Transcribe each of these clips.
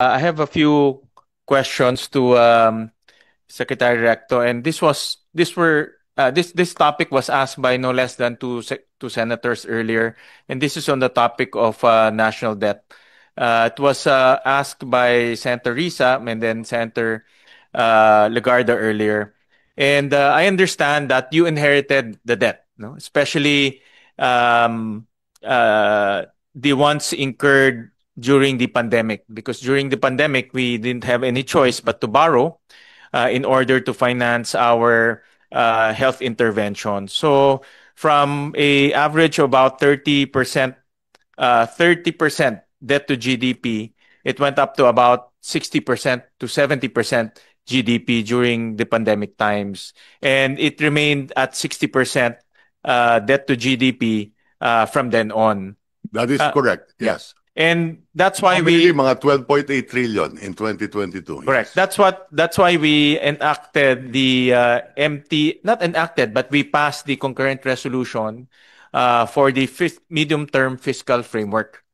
I have a few questions to Secretary Recto, and this topic was asked by no less than two senators earlier, and this is on the topic of national debt. It was asked by Senator Risa and then Senator Legarda earlier, and I understand that you inherited the debt, no? Especially um, the ones incurred during the pandemic, because during the pandemic we didn't have any choice but to borrow in order to finance our health intervention. So from a average of about 30% debt to GDP, it went up to about 60% to 70% GDP during the pandemic times, and it remained at 60% debt to GDP from then on. That is correct. Yeah. Yes. And that's why Probably mga 12.8 trillion in 2022. correct. Yes. That's why we enacted the not enacted, but we passed the concurrent resolution for the medium-term fiscal framework.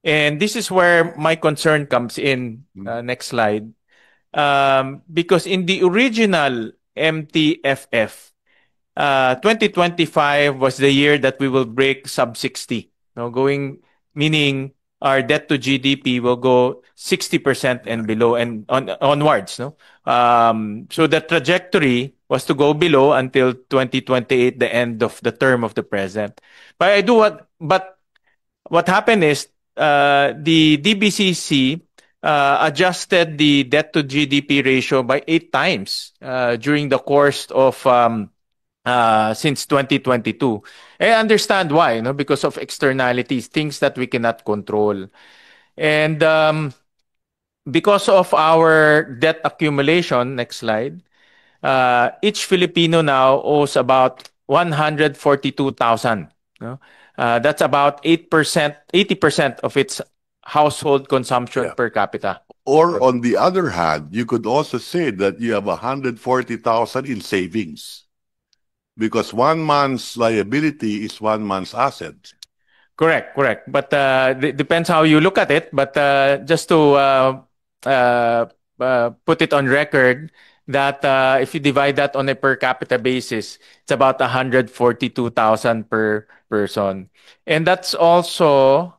And this is where my concern comes in. Next slide. Because in the original MTFF, 2025 was the year that we will break sub 60. No, meaning our debt to GDP will go 60% and below and onwards. No, so the trajectory was to go below until 2028, the end of the term of the president. But what happened is the DBCC adjusted the debt to GDP ratio by 8 times during the course of since 2022. I understand why, no? Because of externalities, things that we cannot control. And because of our debt accumulation, next slide, each Filipino now owes about 142,000. No? That's about 8%, 80% of its household consumption per capita. Or on the other hand, you could also say that you have 140,000 in savings, because 1 month's liability is 1 month's asset. Correct. But depends how you look at it. But just to put it on record, that if you divide that on a per capita basis, it's about 142,000 per person. And that's also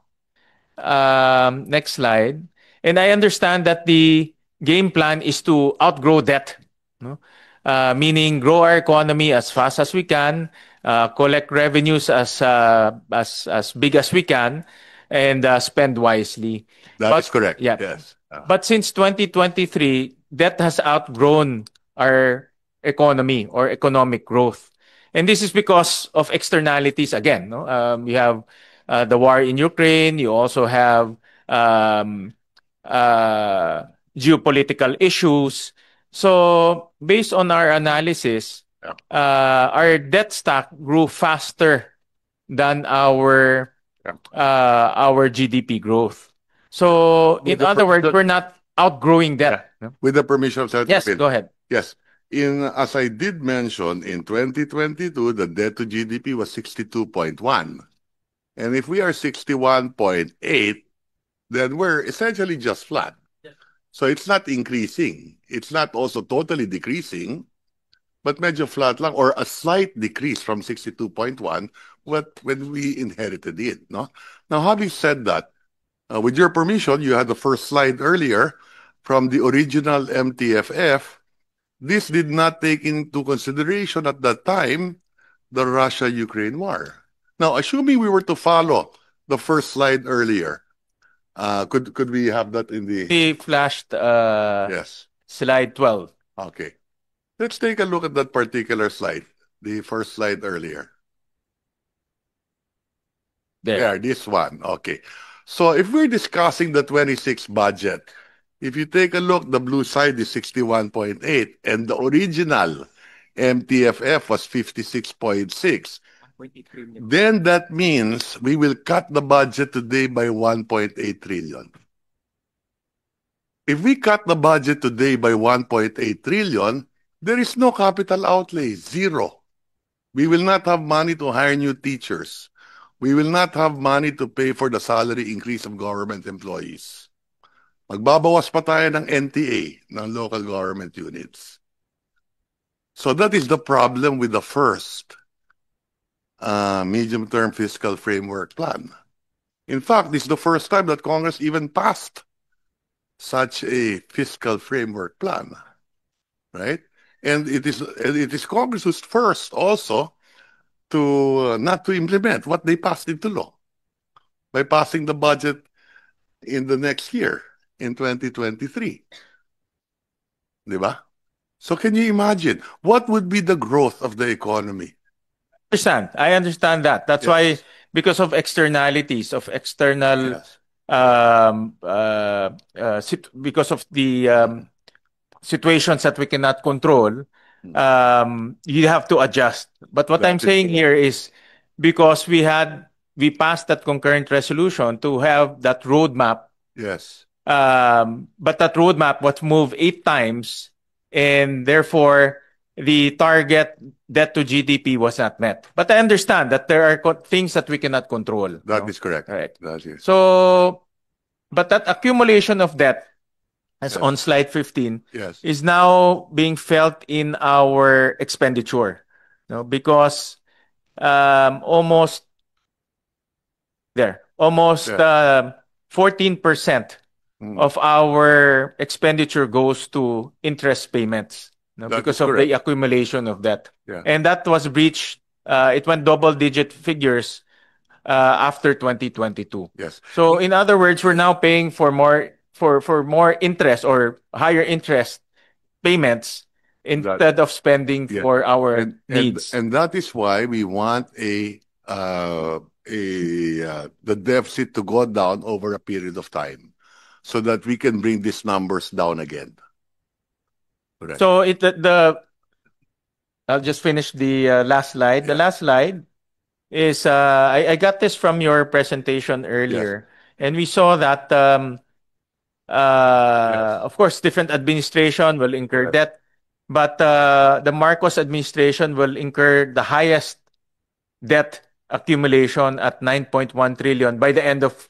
next slide. And I understand that the game plan is to outgrow debt, no? Meaning grow our economy as fast as we can, collect revenues as big as we can, and spend wisely. That is correct. Yeah. Yes. But since 2023, debt has outgrown our economy or economic growth. And this is because of externalities again. No? You have the war in Ukraine. You also have geopolitical issues. So based on our analysis, our debt stack grew faster than our GDP growth. So in other words, we're not outgrowing debt. With the permission of Senator Yes, Phil. go ahead. Yes. As I did mention, in 2022, the debt to GDP was 62.1. And if we are 61.8, then we're essentially just flat. So it's not increasing. It's not also totally decreasing, but medyo flat lang, or a slight decrease from 62.1 when we inherited it. No? Now, having said that, with your permission, you had the first slide earlier from the original MTFF. This did not take into consideration at that time the Russia-Ukraine war. Now, assuming we were to follow the first slide earlier, could we have that in the... We flashed yes. slide 12. Okay. Let's take a look at that particular slide, the first slide earlier. There, this one. Okay. So if we're discussing the 26 budget, if you take a look, the blue side is 61.8 and the original MTFF was 56.6. Then that means we will cut the budget today by 1.8 trillion. If we cut the budget today by 1.8 trillion, there is no capital outlay, zero. We will not have money to hire new teachers. We will not have money to pay for the salary increase of government employees. Magbabawas pa tayo ng NTA, ng local government units. So that is the problem with the first medium-term fiscal framework plan. In fact, this is the first time that Congress even passed such a fiscal framework plan, right? And it is Congress who's first also to not to implement what they passed into law by passing the budget in the next year, in 2023. Diba? So can you imagine what would be the growth of the economy? I understand that. That's Yes. why, because of externalities, of external, Yes. because of the situations that we cannot control, you have to adjust. But what I'm That is saying here is because we passed that concurrent resolution to have that roadmap, Yes. but that roadmap was moved 8 times, and therefore the target debt to GDP was not met. But I understand that there are things that we cannot control. That no? is correct. Right. That is. So, but that accumulation of debt, as Yes. on slide 15, Yes. is now being felt in our expenditure. No? Because almost Yeah. 14% of our expenditure goes to interest payments, no, That because is of correct. the accumulation of that. Yeah. And that was breached. It went double-digit figures after 2022. Yes. So in other words, we're now paying for more interest or higher interest payments instead of spending Yeah. for our needs. And that is why we want the deficit to go down over a period of time, so that we can bring these numbers down again. Correct. So I'll just finish the last slide. The Yeah. last slide is I got this from your presentation earlier, and we saw that of course different administration will incur debt, but the Marcos administration will incur the highest debt accumulation at 9.1 trillion by the end of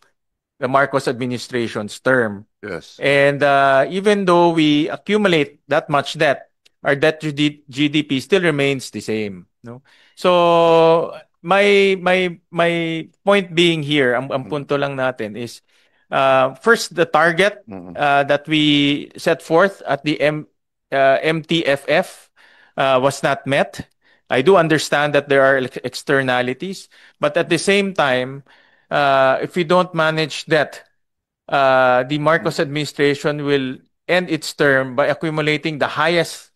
the Marcos administration's term. Yes. And even though we accumulate that much debt, our debt to GDP still remains the same. No? So my point being here, ang punto lang natin is first the target that we set forth at the MTFF was not met. I do understand that there are externalities, but at the same time, if we don't manage debt, the Marcos administration will end its term by accumulating the highest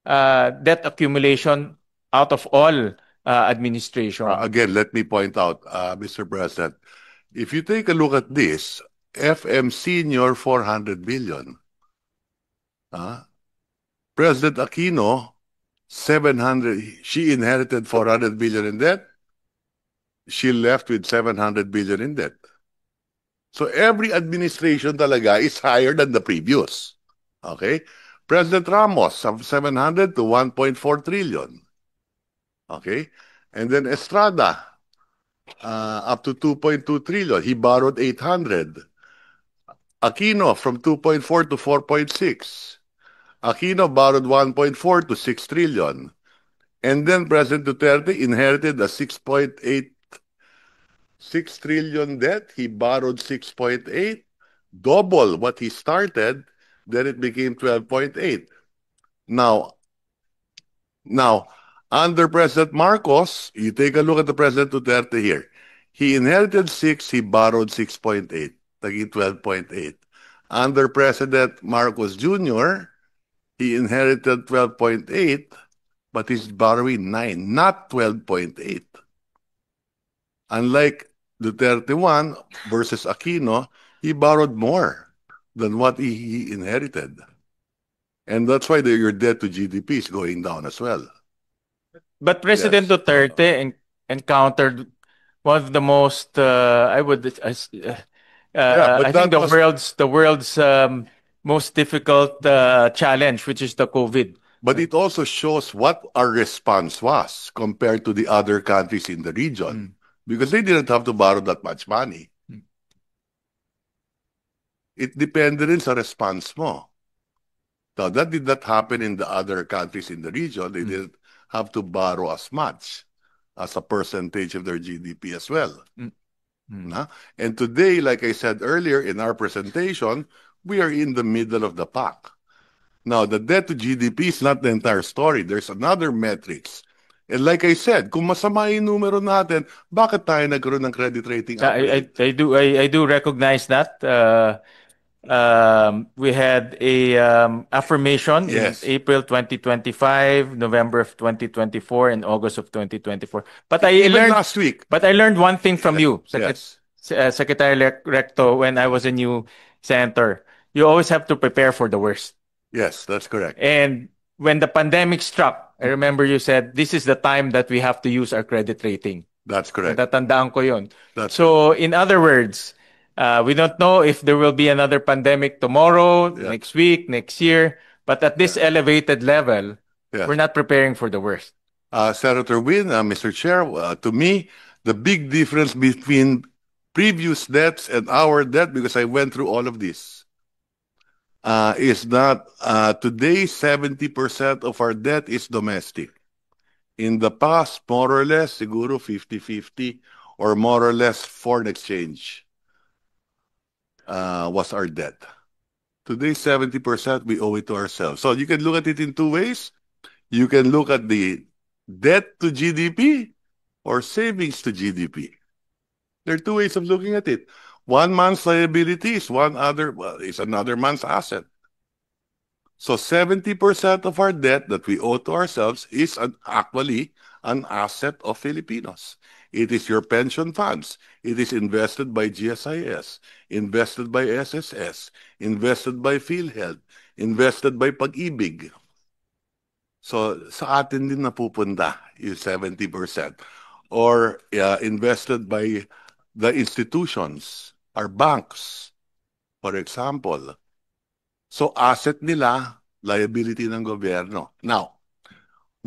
debt accumulation out of all administration. Again, let me point out, Mr. President, if you take a look at this, FM Senior 400 billion. President Aquino 700. She inherited 400 billion in debt. She left with 700 billion in debt. So every administration talaga is higher than the previous. Okay? President Ramos, 700 to 1.4 trillion. Okay? And then Estrada, up to 2.2 trillion. He borrowed 800. Aquino from 2.4 to 4.6. Aquino borrowed 1.4 to 6 trillion. And then President Duterte inherited a 6.86 trillion debt. He borrowed 6.8, double what he started. Then it became 12.8. Now, under President Marcos, you take a look at the President Duterte here. He inherited 6, he borrowed 6.8, naging 12.8. Under President Marcos Jr., he inherited 12.8, but he's borrowing 9, not 12.8. Unlike Duterte 1 versus Aquino, he borrowed more than what he inherited. And that's why your debt to GDP is going down as well. But President Duterte encountered one of the most, I think the world's most difficult challenge, which is the COVID. But it also shows what our response was compared to the other countries in the region, because they didn't have to borrow that much money. it depende rin sa response mo. Now, that did not happen in the other countries in the region. They didn't have to borrow as much as a percentage of their GDP as well. And today, like I said earlier in our presentation, we are in the middle of the pack. Now, the debt to GDP is not the entire story. There's another metrics. And like I said, kung masama yung numero natin, bakit tayo nagkaroon ng credit rating upgrade? I do recognize that. We had a affirmation Yes. in April 2025, November of 2024, and August of 2024. But I Even learned last week. But I learned one thing from you, Yes. Secretary Recto, when I was a new senator. You always have to prepare for the worst. Yes, that's correct. And when the pandemic struck, I remember you said, this is the time that we have to use our credit rating. That's correct. Natatandaan ko yun. That's So, in other words, we don't know if there will be another pandemic tomorrow, next week, next year. But at this elevated level, we're not preparing for the worst. Senator Win, Mr. Chair, to me, the big difference between previous debts and our debt, because I went through all of this, is that today 70% of our debt is domestic. In the past, more or less, siguro 50-50 or more or less foreign exchange was our debt. Today, 70% we owe it to ourselves. So you can look at it in two ways. You can look at the debt to GDP or savings to GDP. There are two ways of looking at it. One man's liability is another man's asset. So 70% of our debt that we owe to ourselves is actually an asset of Filipinos. It is your pension funds. It is invested by GSIS, invested by SSS, invested by PhilHealth, invested by Pag-ibig. So sa atin din napupunta yung 70%. Or invested by the institutions, our banks, for example. So asset nila, liability ng gobyerno. Now,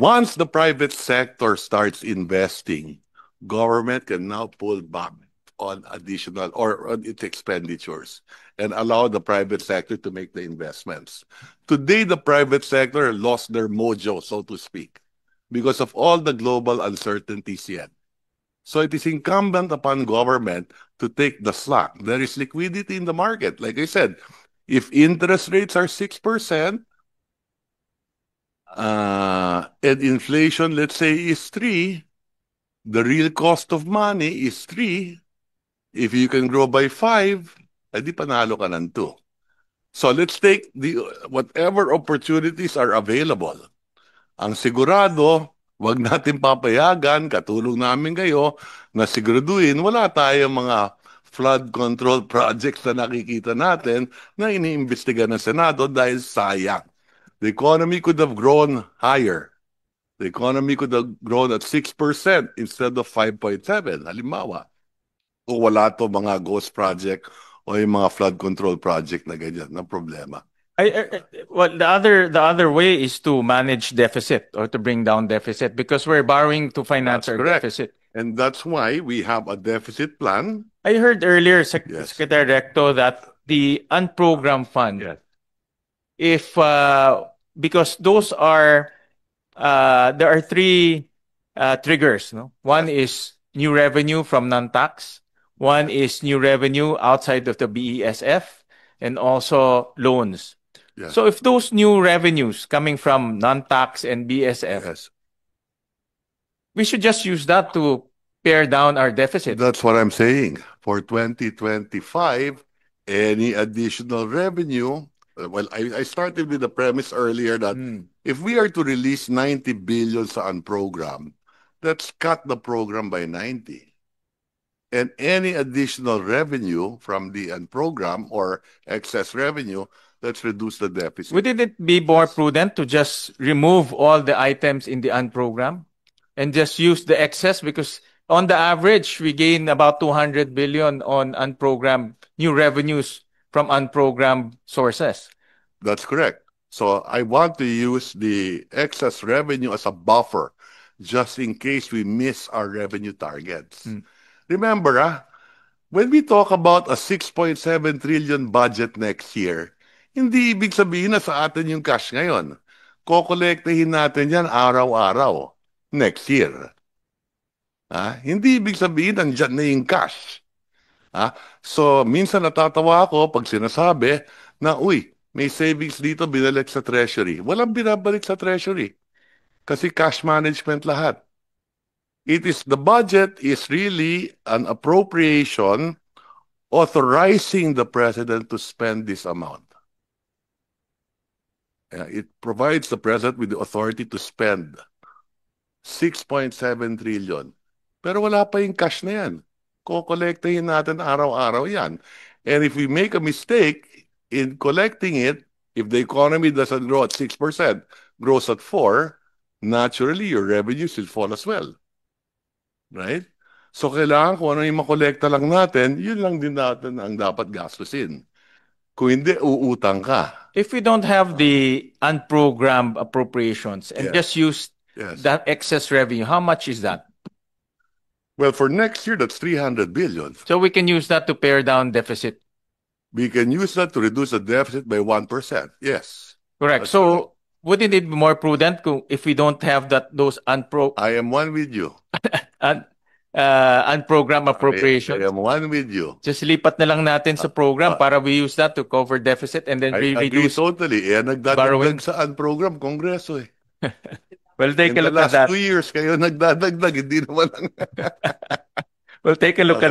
once the private sector starts investing, government can now pull back on additional or on its expenditures and allow the private sector to make the investments. Today, the private sector lost their mojo, so to speak, because of all the global uncertainties yet. So it is incumbent upon government to take the slack. There is liquidity in the market. Like I said, if interest rates are 6%, and inflation, let's say, is 3%, the real cost of money is 3%. If you can grow by 5%, edi panalo ka ng 2%. So let's take whatever opportunities are available. Ang sigurado, wag natin papayagan, katulong namin kayo, na siguraduhin wala tayong mga flood control projects na nakikita natin na iniimbestiga ng Senado dahil sayang. The economy could have grown higher. The economy could have grown at 6% instead of 5.7%. Halimbawa, o wala to mga ghost project o yung mga flood control project na ganyan na problema. Well, the other way is to manage deficit or to bring down deficit because we're borrowing to finance our deficit. And that's why we have a deficit plan. I heard earlier, Secretary Recto, that the unprogrammed fund, if because those are there are three triggers. No, one is new revenue from non-tax. One is new revenue outside of the BESF, and also loans. So if those new revenues coming from non-tax and BSF, we should just use that to pare down our deficit. That's what I'm saying. For 2025, any additional revenue, well, I started with the premise earlier that if we are to release 90 billion sa unprogram, let's cut the program by 90. And any additional revenue from the unprogram or excess revenue, let's reduce the deficit. Wouldn't it be more prudent to just remove all the items in the unprogram and just use the excess? Because on the average, we gain about 200 billion on unprogrammed new revenues from unprogrammed sources. That's correct. So I want to use the excess revenue as a buffer just in case we miss our revenue targets. Remember, when we talk about a 6.7 trillion budget next year, hindi ibig sabihin na sa atin yung cash ngayon. Kokolektahin natin yan araw-araw next year. Hindi ibig sabihin nandyan na yung cash. So, minsan natatawa ako pag sinasabi na, uy, may savings dito binalik sa treasury. Walang binabalik sa treasury kasi cash management lahat. The budget is really an appropriation authorizing the president to spend this amount. It provides the president with the authority to spend 6.7 trillion. Pero wala pa yung cash na yan. Kokolektahin natin araw-araw yan. And if we make a mistake in collecting it, if the economy doesn't grow at 6%, grows at 4%, naturally your revenues will fall as well. Right? So kailangan kung ano yung makolekta lang natin, yun lang din natin ang dapat gastusin. Kung hindi, uutang ka. If we don't have the unprogrammed appropriations and Yes. just use Yes. that excess revenue, how much is that? Well, for next year, that's 300 billion. So we can use that to pare down deficit. We can use that to reduce the deficit by 1%. Yes. Correct. That's So wouldn't it be more prudent if we don't have those I am one with you. unprogrammed appropriations? I am one with you. Just lipat na lang natin sa program para we use that to cover deficit and then I agree reduce. totally. Nagdadagdag borrowing. sa program, Kongreso eh. We'll take In a the look at last that. 2 years, kayo nagdadagdag, hindi naman. We'll take a look at